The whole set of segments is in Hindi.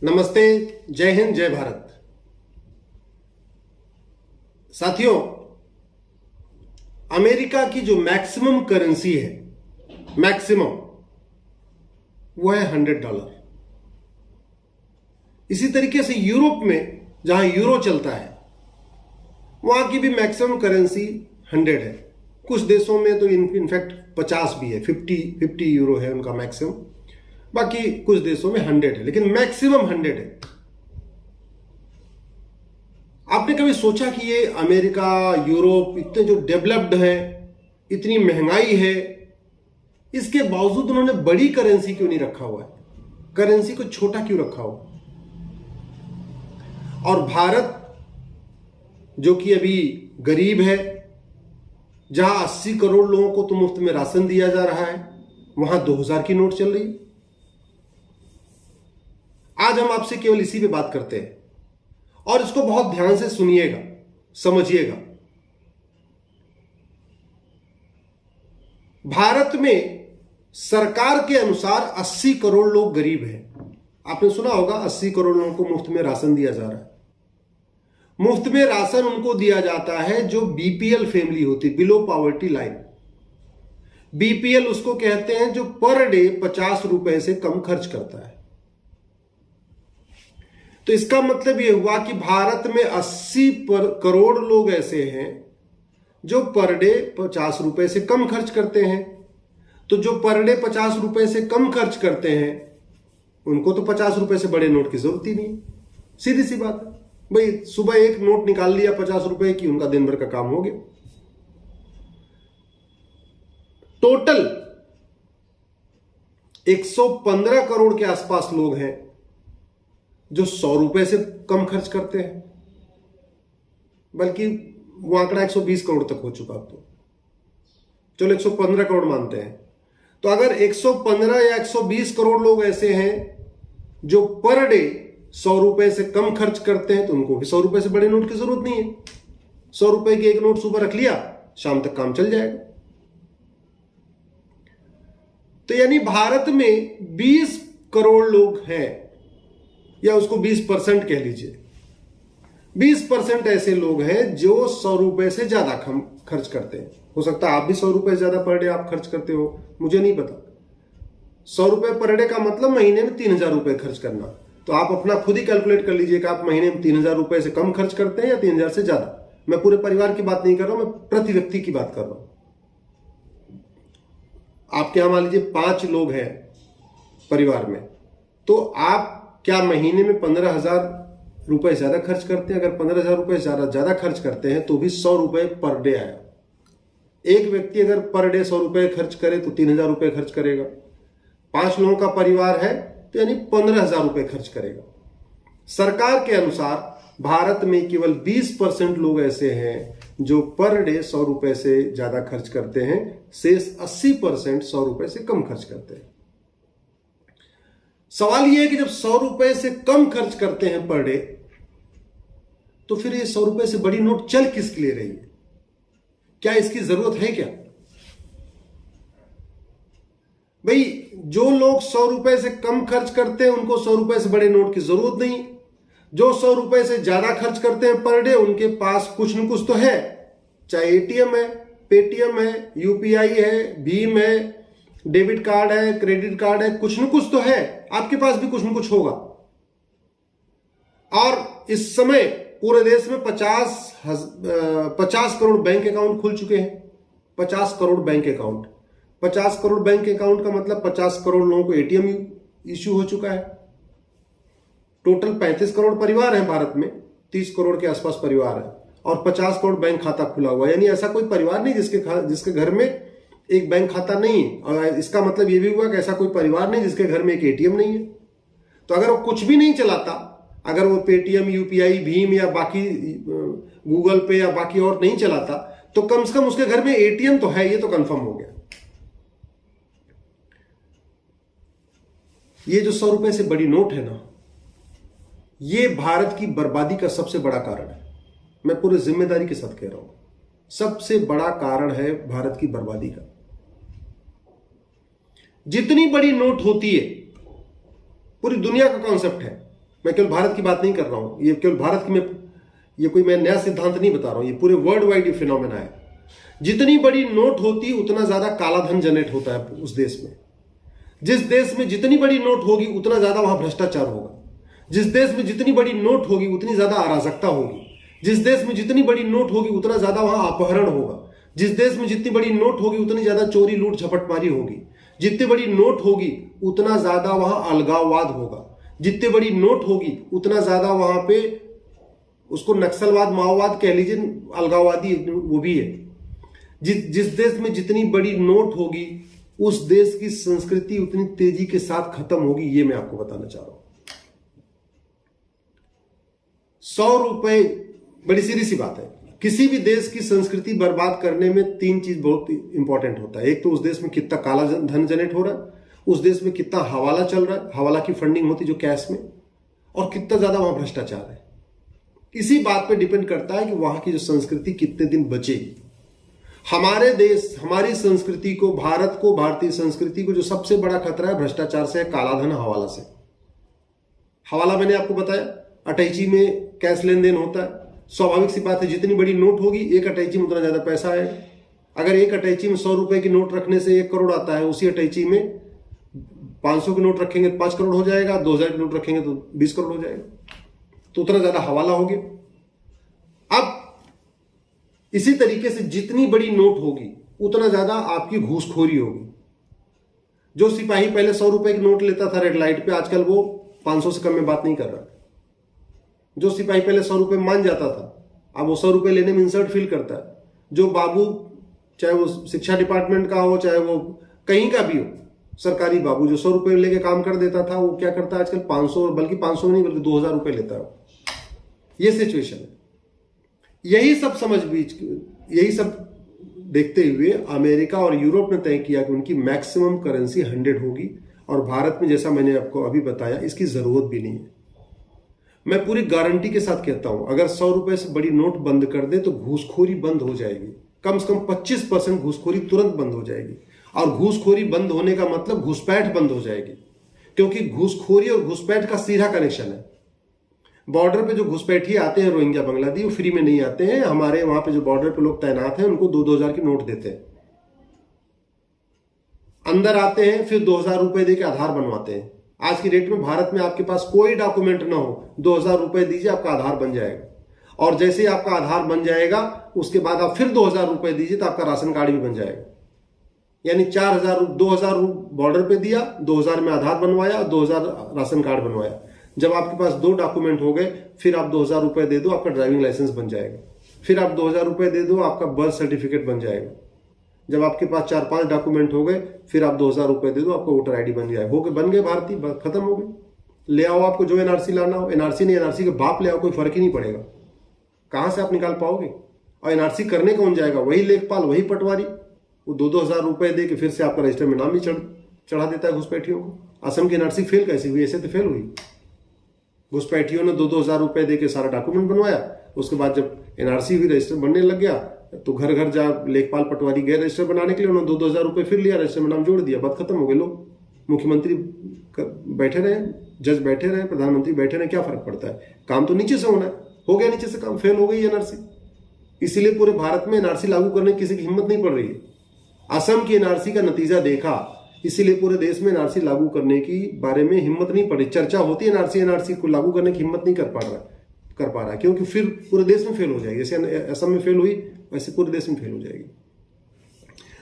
नमस्ते, जय हिंद, जय भारत। साथियों, अमेरिका की जो मैक्सिमम करेंसी है, मैक्सिमम, वो है $100। इसी तरीके से यूरोप में जहां यूरो चलता है, वहां की भी मैक्सिमम करेंसी 100 है। कुछ देशों में तो इनफैक्ट 50 भी है, 50 यूरो है उनका मैक्सिमम। बाकी कुछ देशों में 100 है, लेकिन मैक्सिमम 100 है। आपने कभी सोचा कि ये अमेरिका, यूरोप इतने जो डेवलप्ड है, इतनी महंगाई है, इसके बावजूद उन्होंने बड़ी करेंसी क्यों नहीं रखा हुआ है? करेंसी को छोटा क्यों रखा हुआ? और भारत जो कि अभी गरीब है, जहां 80 करोड़ लोगों को तो मुफ्त में राशन दिया जा रहा है, वहां 2000 की नोट चल रही है। आज हम आपसे केवल इसी पे बात करते हैं और इसको बहुत ध्यान से सुनिएगा, समझिएगा। भारत में सरकार के अनुसार 80 करोड़ लोग गरीब हैं। आपने सुना होगा 80 करोड़ लोगों को मुफ्त में राशन दिया जा रहा है। मुफ्त में राशन उनको दिया जाता है जो बीपीएल फैमिली होती, बिलो पॉवर्टी लाइन। बीपीएल उसको कहते हैं जो पर डे 50 रुपए से कम खर्च करता है। तो इसका मतलब यह हुआ कि भारत में 80 करोड़ लोग ऐसे हैं जो पर डे 50 रुपए से कम खर्च करते हैं। तो जो पर डे 50 रुपए से कम खर्च करते हैं, उनको तो 50 रुपए से बड़े नोट की जरूरत ही नहीं। सीधी सी बात है भाई, सुबह एक नोट निकाल लिया 50 रुपए की, उनका दिन भर का काम हो गया। टोटल 115 करोड़ के आसपास लोग हैं जो 100 रुपए से कम खर्च करते हैं, बल्कि वो आंकड़ा 120 करोड़ तक हो चुका। तो चलो 115 करोड़ मानते हैं। तो अगर 115 या 120 करोड़ लोग ऐसे हैं जो पर डे 100 रुपए से कम खर्च करते हैं, तो उनको भी 100 रुपए से बड़े नोट की जरूरत नहीं है। 100 रुपए की एक नोट सुबह रख लिया, शाम तक काम चल जाएगा। तो यानी भारत में 20 करोड़ लोग हैं, या उसको 20% कह लीजिए। 20% ऐसे लोग हैं जो 100 रुपए से ज्यादा खर्च करते हैं। हो सकता है आप भी 100 रुपए से ज्यादा पर डे आप खर्च करते हो, मुझे नहीं पता। 100 रुपए पर डे का मतलब महीने में 3000 रुपए खर्च करना। तो आप अपना खुद ही कैलकुलेट कर लीजिए कि आप महीने में 3000 रुपए से कम खर्च करते हैं या 3000 से ज्यादा। मैं पूरे परिवार की बात नहीं कर रहा हूं, मैं प्रति व्यक्ति की बात कर रहा हूं। आपके यहां मान लीजिए 5 लोग हैं परिवार में, तो आप क्या महीने में 15,000 रुपए ज्यादा खर्च करते हैं? अगर 15,000 रुपए ज्यादा खर्च करते हैं तो भी 100 रुपए पर डे आया। एक व्यक्ति अगर पर डे 100 रुपए खर्च करे तो 3000 रुपए खर्च करेगा। 5 लोगों का परिवार है तो यानी 15,000 रुपए खर्च करेगा। सरकार के अनुसार भारत में केवल 20% लोग ऐसे हैं जो पर डे 100 रुपए से ज्यादा खर्च करते हैं, शेष 80% 100 रुपए से कम खर्च करते हैं। सवाल यह है कि जब 100 रुपए से कम खर्च करते हैं पर डे, तो फिर ये 100 रुपए से बड़ी नोट चल किसके लिए रही है? क्या इसकी जरूरत है क्या? भाई, जो लोग 100 रुपए से कम खर्च करते हैं उनको 100 रुपए से बड़े नोट की जरूरत नहीं। जो 100 रुपए से ज्यादा खर्च करते हैं पर डे, उनके पास कुछ न कुछ तो है। चाहे एटीएम है, पेटीएम है, यूपीआई है, भीम है, डेबिट कार्ड है, क्रेडिट कार्ड है, कुछ न कुछ तो है। आपके पास भी कुछ न कुछ होगा। और इस समय पूरे देश में 50 करोड़ बैंक अकाउंट खुल चुके हैं। 50 crore bank account. 50 crore bank account का मतलब 50 करोड़ लोगों को एटीएम इश्यू हो चुका है। टोटल 35 करोड़ परिवार हैं भारत में, 30 करोड़ के आसपास परिवार है, और 50 करोड़ बैंक खाता खुला हुआ है। यानी ऐसा कोई परिवार नहीं जिसके घर में एक बैंक खाता नहीं है। और इसका मतलब यह भी हुआ कि ऐसा कोई परिवार नहीं जिसके घर में एक एटीएम नहीं है। तो अगर वो कुछ भी नहीं चलाता, अगर वो पेटीएम, यूपीआई, भीम या बाकी गूगल पे या बाकी और नहीं चलाता, तो कम से कम उसके घर में एटीएम तो है। ये तो कंफर्म हो गया। ये जो 100 रुपए से बड़ी नोट है ना, ये भारत की बर्बादी का सबसे बड़ा कारण है। मैं पूरी जिम्मेदारी के साथ कह रहा हूं, सबसे बड़ा कारण है भारत की बर्बादी का। जितनी बड़ी नोट होती है, पूरी दुनिया का कॉन्सेप्ट है, मैं केवल भारत की बात नहीं कर रहा हूं, ये केवल भारत की ये कोई मैं नया सिद्धांत नहीं बता रहा हूं, ये पूरे वर्ल्ड वाइड ये फिनोमेना है। जितनी बड़ी नोट होती उतना ज्यादा काला धन जनरेट होता है उस देश में। जिस देश में जितनी बड़ी नोट होगी उतना ज्यादा वहां भ्रष्टाचार होगा। जिस देश में जितनी बड़ी नोट होगी उतनी ज्यादा अराजकता होगी। जिस देश में जितनी बड़ी नोट होगी उतना ज्यादा वहां अपहरण होगा। जिस देश में जितनी बड़ी नोट होगी उतनी ज्यादा चोरी लूट झपटमारी होगी। जितनी बड़ी नोट होगी उतना ज्यादा वहां अलगाववाद होगा। जितनी बड़ी नोट होगी उतना ज्यादा वहां पे उसको नक्सलवाद माओवाद कह लीजिए, अलगाववादी वो भी है। जिस देश में जितनी बड़ी नोट होगी उस देश की संस्कृति उतनी तेजी के साथ खत्म होगी। ये मैं आपको बताना चाह रहा हूं। 100 रुपए, बड़ी सीधी सी बात है, किसी भी देश की संस्कृति बर्बाद करने में 3 चीज बहुत इंपॉर्टेंट होता है। एक तो उस देश में कितना काला धन जनरेट हो रहा है, उस देश में कितना हवाला चल रहा है, हवाला की फंडिंग होती जो कैश में, और कितना ज्यादा वहां भ्रष्टाचार है। इसी बात पे डिपेंड करता है कि वहां की जो संस्कृति कितने दिन बचेगी। हमारे देश, हमारी संस्कृति को, भारत को, भारतीय संस्कृति को जो सबसे बड़ा खतरा है भ्रष्टाचार से, काला धन, हवाला से। हवाला मैंने आपको बताया, अटैची में कैश लेन देन होता है। स्वाभाविक सी बात है, जितनी बड़ी नोट होगी एक अटैची में उतना ज्यादा पैसा आएगा। अगर एक अटैची में 100 रुपए की नोट रखने से 1 करोड़ आता है, उसी अटैची में 500 की नोट रखेंगे तो 5 करोड़ हो जाएगा, 2000 की नोट रखेंगे तो 20 करोड़ हो जाएगा, तो उतना ज्यादा हवाला हो गया। अब इसी तरीके से जितनी बड़ी नोट होगी उतना ज्यादा आपकी घूसखोरी होगी। जो सिपाही पहले 100 रुपए की नोट लेता था रेड लाइट पे, आजकल वो 500 से कम में बात नहीं कर रहा। जो सिपाही पहले 100 रुपए मान जाता था, अब वो 100 रुपए लेने में इंसल्ट फील करता है। जो बाबू, चाहे वो शिक्षा डिपार्टमेंट का हो, चाहे वो कहीं का भी हो, सरकारी बाबू, जो 100 रुपए लेके काम कर देता था, वो क्या करता है आजकल 500, बल्कि 500 नहीं बल्कि 2000 रुपए लेता है। ये सिचुएशन है। यही सब देखते हुए अमेरिका और यूरोप ने तय किया कि उनकी मैक्सिमम करेंसी 100 होगी, और भारत में, जैसा मैंने आपको अभी बताया, इसकी जरूरत भी नहीं है। मैं पूरी गारंटी के साथ कहता हूं, अगर 100 रुपए से बड़ी नोट बंद कर दे तो घूसखोरी बंद हो जाएगी। कम से कम 25% घूसखोरी तुरंत बंद हो जाएगी। और घूसखोरी बंद होने का मतलब घुसपैठ बंद हो जाएगी, क्योंकि घूसखोरी और घुसपैठ का सीधा कनेक्शन है। बॉर्डर पे जो घुसपैठी आते हैं रोहिंग्या बांग्लादेशी, वो फ्री में नहीं आते हैं। हमारे वहां पे जो बॉर्डर पे लोग तैनात हैं उनको 2-2 हजार की नोट देते हैं। अंदर आते हैं, फिर 2000 रुपए देके आधार बनवाते हैं। आज की डेट में भारत में आपके पास कोई डॉक्यूमेंट ना हो, 2000 रुपए दीजिए, आपका आधार बन जाएगा। और जैसे ही आपका आधार बन जाएगा, उसके बाद आप फिर 2000 रुपए दीजिए तो आपका राशन कार्ड भी बन जाएगा। यानी 2000 बॉर्डर पे दिया, 2000 में आधार बनवाया, 2000 राशन कार्ड बनवाया। जब आपके पास 2 डॉक्यूमेंट हो गए, फिर आप 2000 रुपए दे दो, आपका ड्राइविंग लाइसेंस बन जाएगा। फिर आप 2000 रुपए दे दो, आपका बर्थ सर्टिफिकेट बन जाएगा। जब आपके पास 4-5 डॉक्यूमेंट हो गए, फिर आप 2000 रुपए दे दो, आपका वोटर आईडी बन जाएगा। हो गए, बन गए भारतीय, खत्म हो गए। ले आओ आपको जो एनआरसी लाना हो, एनआरसी नहीं, एनआरसी के बाप ले आओ, कोई फर्क ही नहीं पड़ेगा। कहां से आप निकाल पाओगे? और एनआरसी करने कौन जाएगा? वही लेखपाल, वही पटवारी। वो 2-2 हजार रुपए दे के फिर से आपका रजिस्टर में नाम ही चढ़ा देता है घुसपैठियों को। असम की एनआरसी फेल कैसे हुई? ऐसे तो फेल हुई। घुसपैठियों ने 2-2 हजार रुपए देके सारा डॉक्यूमेंट बनवाया। उसके बाद जब एनआरसी भी रजिस्टर बनने लग गया तो घर घर जा लेखपाल पटवारी गए रजिस्टर बनाने के लिए, उन्होंने 2-2 हजार रुपए फिर लिया, रजिस्टर में नाम जोड़ दिया, बात खत्म हो गई। लोग, मुख्यमंत्री बैठे रहे, जज बैठे रहे, प्रधानमंत्री बैठे रहे, क्या फर्क पड़ता है? काम तो नीचे से होना है। हो गया नीचे से काम, फेल हो गई एनआरसी। इसीलिए पूरे भारत में एनआरसी लागू करने की किसी की हिम्मत नहीं पड़ रही है। असम की एनआरसी का नतीजा देखा, इसीलिए पूरे देश में एनआरसी लागू करने की बारे में हिम्मत नहीं पड़ी। चर्चा होती है एनआरसी को लागू करने की हिम्मत नहीं कर पा रहा, क्योंकि फिर पूरे देश में फेल हो जाएगी। जैसे असम में फेल हुई वैसे पूरे देश में फेल हो जाएगी।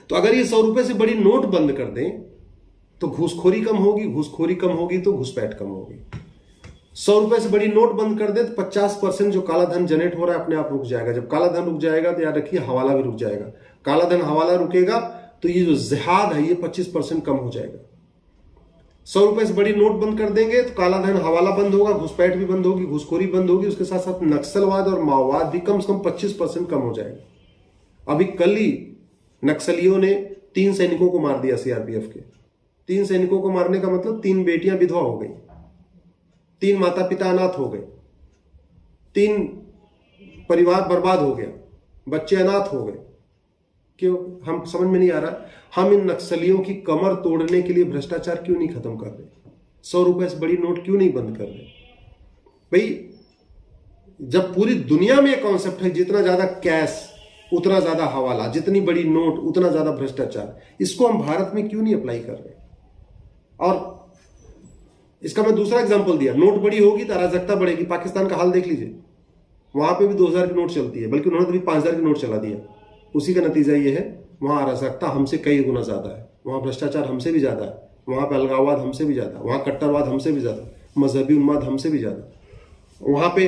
तो अगर ये 100 रुपए से बड़ी नोट बंद कर दें तो घूसखोरी कम होगी, घूसखोरी कम होगी तो घुसपैठ कम होगी। 100 रुपए से बड़ी नोट बंद कर दे तो 50% जो काला धन जनरेट हो रहा है अपने आप रुक जाएगा। जब काला धन रुक जाएगा तो याद रखिए हवाला भी रुक जाएगा। काला धन हवाला रुकेगा तो ये जो जिहाद है ये 25% कम हो जाएगा। 100 रुपए से बड़ी नोट बंद कर देंगे तो काला धन हवाला बंद होगा, घुसपैठ भी बंद होगी, घुसखोरी बंद होगी, उसके साथ साथ नक्सलवाद और माओवाद भी कम से कम 25% कम हो जाएगा। अभी कल ही नक्सलियों ने 3 सैनिकों को मार दिया सीआरपीएफ के। 3 सैनिकों को मारने का मतलब 3 बेटियां विधवा हो गई, 3 माता पिता अनाथ हो गए, 3 परिवार बर्बाद हो गया, बच्चे अनाथ हो गए। क्यों? हम समझ में नहीं आ रहा, हम इन नक्सलियों की कमर तोड़ने के लिए भ्रष्टाचार क्यों नहीं खत्म कर रहे? 100 रुपए से बड़ी नोट क्यों नहीं बंद कर रहे? भाई जब पूरी दुनिया में एक कॉन्सेप्ट है जितना ज्यादा कैश उतना ज्यादा हवाला, जितनी बड़ी नोट उतना ज्यादा भ्रष्टाचार, इसको हम भारत में क्यों नहीं अप्लाई कर रहे? और इसका मैं दूसरा एग्जांपल दिया, नोट बड़ी होगी तो अराजकता बढ़ेगी। पाकिस्तान का हाल देख लीजिए, वहां पे भी 2000 की नोट चलती है, बल्कि उन्होंने तो भी 5000 की नोट चला दिया। उसी का नतीजा ये है, वहां अराजकता हमसे कई गुना ज्यादा है, वहां भ्रष्टाचार हमसे भी ज्यादा है, वहां पे अलगाववाद हमसे भी ज्यादा, वहां कट्टरवाद हमसे भी ज्यादा, मजहबी उन्माद हमसे भी ज्यादा, वहां पे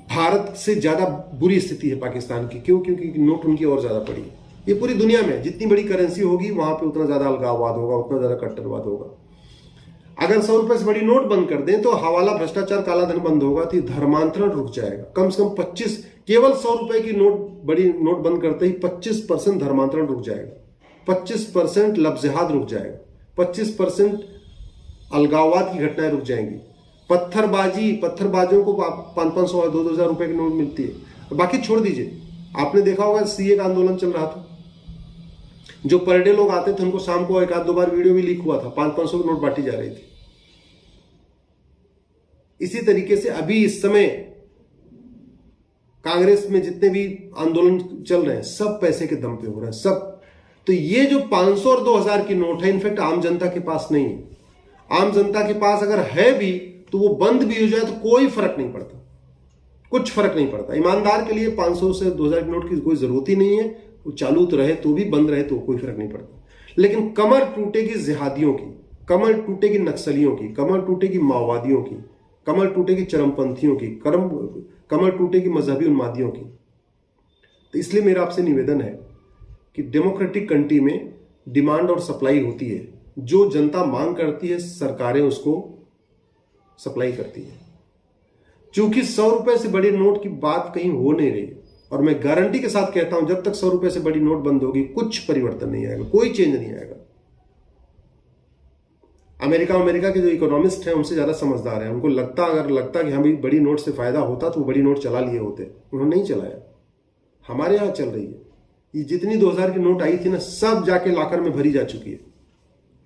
भारत से ज्यादा बुरी स्थिति है पाकिस्तान की। क्यों? क्योंकि नोट उनकी और ज्यादा पड़ी है। ये पूरी दुनिया में जितनी बड़ी करेंसी होगी वहां पे उतना ज्यादा अलगाववाद होगा, उतना ज्यादा कट्टरवाद होगा। अगर 100 रुपए से बड़ी नोट बंद कर दें तो हवाला, भ्रष्टाचार, काला धन बंद होगा, तो धर्मांतरण रुक जाएगा। कम से कम 25, केवल 100 रुपए की बड़ी नोट बंद करते ही 25% धर्मांतरण रुक जाएगा, 25% लफ्जिहाद रुक जाएगा, 25% अलगाववाद की घटनाएं रुक जाएंगी। पत्थरबाजों को 500-500 और 2,000 रुपए की नोट मिलती है। बाकी छोड़ दीजिए, आपने देखा होगा सीए का आंदोलन चल रहा था, जो पर डे लोग आते थे उनको शाम को एक आध दो बार वीडियो भी लीक हुआ था, 500-500 की नोट बांटी जा रही थी। इसी तरीके से अभी इस समय कांग्रेस में जितने भी आंदोलन चल रहे हैं सब पैसे के दम पे हो रहे हैं सब। तो ये जो 500 और 2000 की नोट है, इनफैक्ट आम जनता के पास नहीं है। आम जनता के पास अगर है भी तो वो बंद भी हो जाए तो कोई फर्क नहीं पड़ता, कुछ फर्क नहीं पड़ता। ईमानदार के लिए 500 से 2000 की नोट की कोई जरूरत ही नहीं है, वो चालू तो रहे तो भी, बंद रहे तो कोई फर्क नहीं पड़ता। लेकिन कमर टूटेगी जिहादियों की, कमर टूटेगी नक्सलियों की, कमर टूटेगी माओवादियों की, कमर टूटेगी चरमपंथियों की, कमर टूटेगी मजहबी उन्मादियों की। तो इसलिए मेरा आपसे निवेदन है कि डेमोक्रेटिक कंट्री में डिमांड और सप्लाई होती है, जो जनता मांग करती है सरकारें उसको सप्लाई करती है। चूंकि 100 रुपए से बड़ी नोट की बात कहीं हो नहीं रही, और मैं गारंटी के साथ कहता हूं जब तक 100 रुपए से बड़ी नोट बंद होगी कुछ परिवर्तन नहीं आएगा, कोई चेंज नहीं आएगा। अमेरिका के जो इकोनॉमिस्ट हैं उनसे ज्यादा समझदार हैं, उनको लगता कि हमें बड़ी नोट से फायदा होता तो वो बड़ी नोट चला लिए होते, उन्होंने नहीं चलाया। हमारे यहां चल रही है, ये जितनी 2000 की नोट आई थी ना सब जाके लॉकर में भरी जा चुकी है।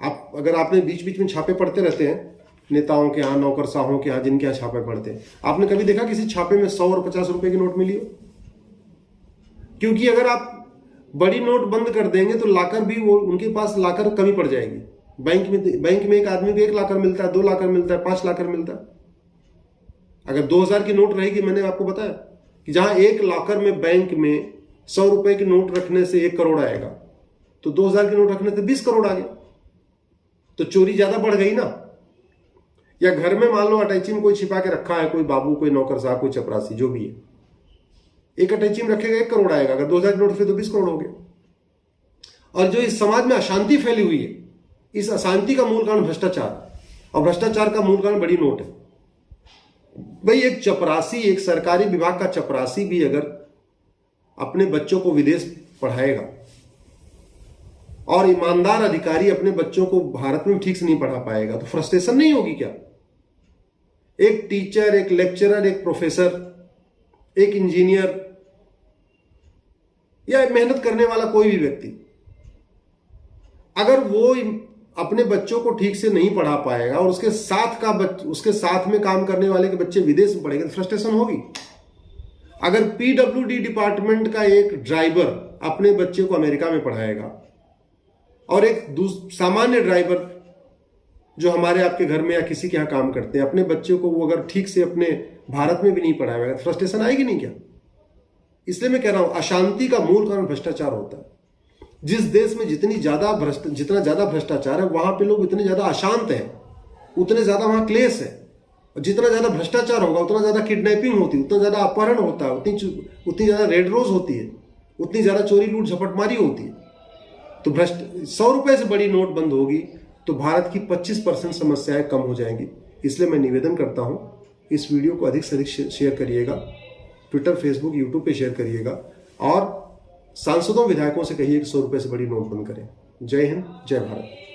आप अगर आपने बीच बीच में छापे पड़ते रहते हैं नेताओं के यहाँ, नौकरशाहों के यहाँ, जिनके यहाँ छापे पड़ते हैं, आपने कभी देखा किसी छापे में 100 और 50 रुपए की नोट मिली हो? क्योंकि अगर आप बड़ी नोट बंद कर देंगे तो लाकर भी वो उनके पास लाकर कमी पड़ जाएगी। बैंक में एक आदमी को 1 लाकर मिलता है, 2 लाकर मिलता है, 5 लाकर मिलता है। अगर 2000 की नोट रहेगी, मैंने आपको बताया कि जहां 1 लाकर में बैंक में 100 रुपए की नोट रखने से 1 करोड़ आएगा, तो 2000 की नोट रखने से 20 करोड़ आ गया। तो चोरी ज्यादा बढ़ गई ना। या घर में मान लो अटैची में कोई छिपा के रखा है, कोई बाबू, कोई नौकर साहब, कोई चपरासी, जो भी है, एक अटैची में रखेगा 1 करोड़ आएगा। अगर 2000 की नोट फिर तो 20 करोड़ हो गए। और जो इस समाज में अशांति फैली हुई है, इस अशांति का मूल कारण भ्रष्टाचार, और भ्रष्टाचार का मूल कारण बड़ी नोट है। भाई एक चपरासी, एक सरकारी विभाग का चपरासी भी अगर अपने बच्चों को विदेश पढ़ाएगा और ईमानदार अधिकारी अपने बच्चों को भारत में ठीक से नहीं पढ़ा पाएगा, तो फ्रस्ट्रेशन नहीं होगी क्या? एक टीचर, एक लेक्चरर, एक प्रोफेसर, एक इंजीनियर या मेहनत करने वाला कोई भी व्यक्ति, अगर वो अपने बच्चों को ठीक से नहीं पढ़ा पाएगा और उसके साथ में काम करने वाले के बच्चे विदेश में पढ़ेंगे, तो फ्रस्ट्रेशन होगी। अगर पीडब्ल्यूडी डिपार्टमेंट का एक ड्राइवर अपने बच्चे को अमेरिका में पढ़ाएगा और एक सामान्य ड्राइवर जो हमारे आपके घर में या किसी के यहां काम करते हैं, अपने बच्चे को वो अगर ठीक से अपने भारत में भी नहीं पढ़ाएगा, तो फ्रस्ट्रेशन आएगी नहीं क्या? इसलिए मैं कह रहा हूं अशांति का मूल कारण भ्रष्टाचार होता है। जिस देश में जितना ज्यादा भ्रष्टाचार है, वहां पे लोग इतने ज्यादा अशांत हैं, उतने ज्यादा वहां क्लेश है। और जितना ज्यादा भ्रष्टाचार होगा उतना ज्यादा किडनैपिंग होती है, उतना ज्यादा अपहरण होता है, उतनी ज्यादा रेड रोज होती है, उतनी ज्यादा चोरी लूट झपटमारी होती है। तो 100 रुपए से बड़ी नोट बंद होगी तो भारत की 25% समस्याएं कम हो जाएंगी। इसलिए मैं निवेदन करता हूं, इस वीडियो को अधिक से अधिक शेयर करिएगा, ट्विटर, फेसबुक, यूट्यूब पे शेयर करिएगा, और सांसदों, विधायकों से कहिए कि 100 रुपए से बड़ी नोट बंद करें। जय हिंद, जय भारत।